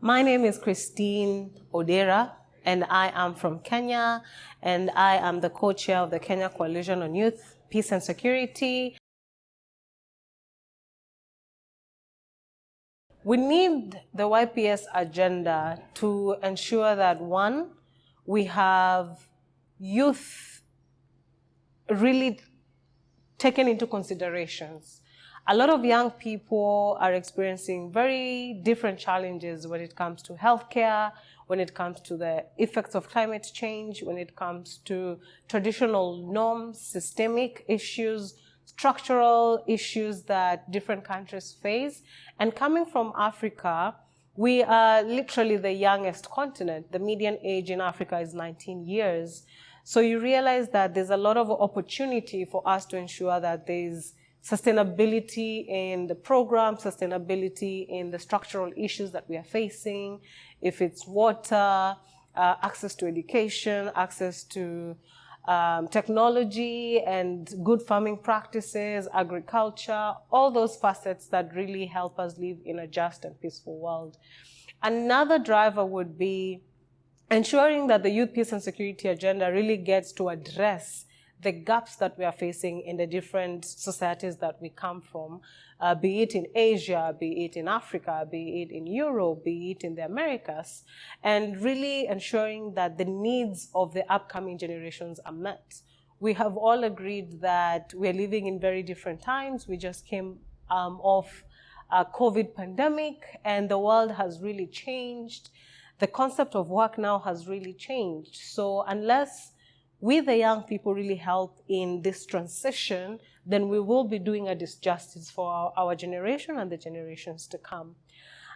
My name is Christine Odera, and I am from Kenya, and I am the co-chair of the Kenya Coalition on Youth, Peace and Security. We need the YPS agenda to ensure that, one, we have youth really taken into considerations. A lot of young people are experiencing very different challenges when it comes to healthcare, when it comes to the effects of climate change, when it comes to traditional norms, systemic issues, structural issues that different countries face. And coming from Africa, we are literally the youngest continent. The median age in Africa is 19 years. So you realize that there's a lot of opportunity for us to ensure that there's sustainability in the program, sustainability in the structural issues that we are facing, if it's water, access to education, access to technology and good farming practices, agriculture, all those facets that really help us live in a just and peaceful world. Another driver would be ensuring that the Youth, Peace and Security agenda really gets to address the gaps that we are facing in the different societies that we come from, be it in Asia, be it in Africa, be it in Europe, be it in the Americas, and really ensuring that the needs of the upcoming generations are met. We have all agreed that we're living in very different times. We just came off a COVID pandemic, and the world has really changed. The concept of work now has really changed. So unless we, the young people, really help in this transition, then we will be doing a disjustice for our generation and the generations to come.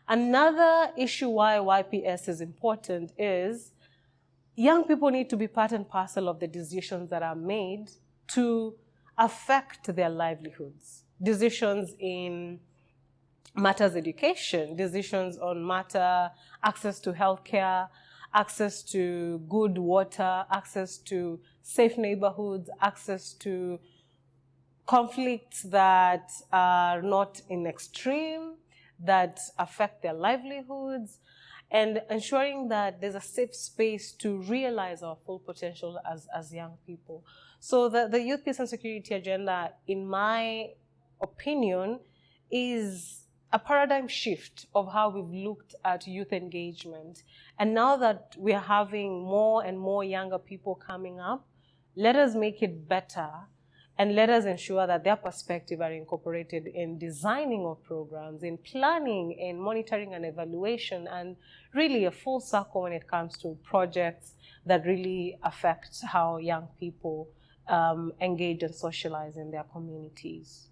Another issue why YPS is important is young people need to be part and parcel of the decisions that are made to affect their livelihoods. Decisions in matters education, decisions on matter access to healthcare, access to good water, access to safe neighborhoods, access to conflicts that are not in extreme, that affect their livelihoods, and ensuring that there's a safe space to realize our full potential as young people. So the Youth, Peace and Security agenda, in my opinion, is a paradigm shift of how we've looked at youth engagement. And now that we're having more and more younger people coming up, let us make it better and let us ensure that their perspective are incorporated in designing of programs, in planning, in monitoring and evaluation, and really a full circle when it comes to projects that really affect how young people engage and socialize in their communities.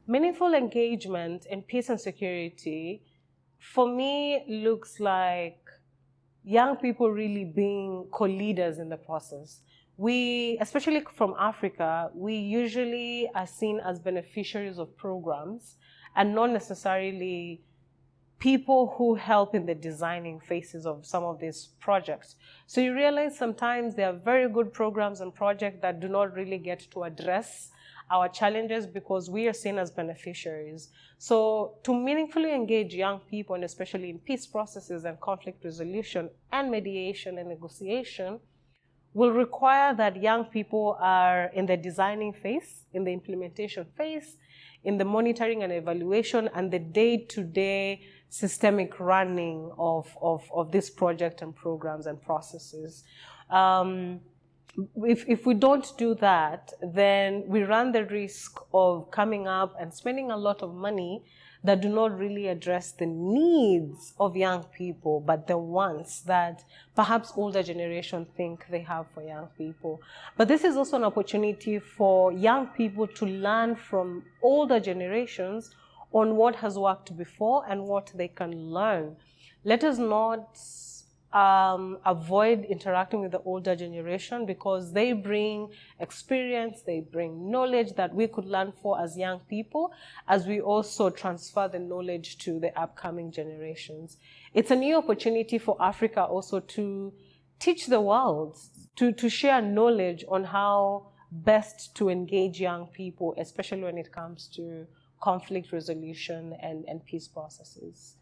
Meaningful engagement in peace and security, for me, looks like young people really being co-leaders in the process. We, especially from Africa, we usually are seen as beneficiaries of programs and not necessarily people who help in the designing phases of some of these projects. So you realize sometimes there are very good programs and projects that do not really get to address our challenges because we are seen as beneficiaries. So to meaningfully engage young people, and especially in peace processes and conflict resolution and mediation and negotiation, will require that young people are in the designing phase, in the implementation phase, in the monitoring and evaluation, and the day-to-day systemic running of this project and programs and processes. If we don't do that, then we run the risk of coming up and spending a lot of money that do not really address the needs of young people, but the ones that perhaps older generations think they have for young people. But this is also an opportunity for young people to learn from older generations on what has worked before and what they can learn. Let us not avoid interacting with the older generation because they bring experience, they bring knowledge that we could learn for as young people, as we also transfer the knowledge to the upcoming generations. It's a new opportunity for Africa also to teach the world, to share knowledge on how best to engage young people, especially when it comes to conflict resolution and peace processes.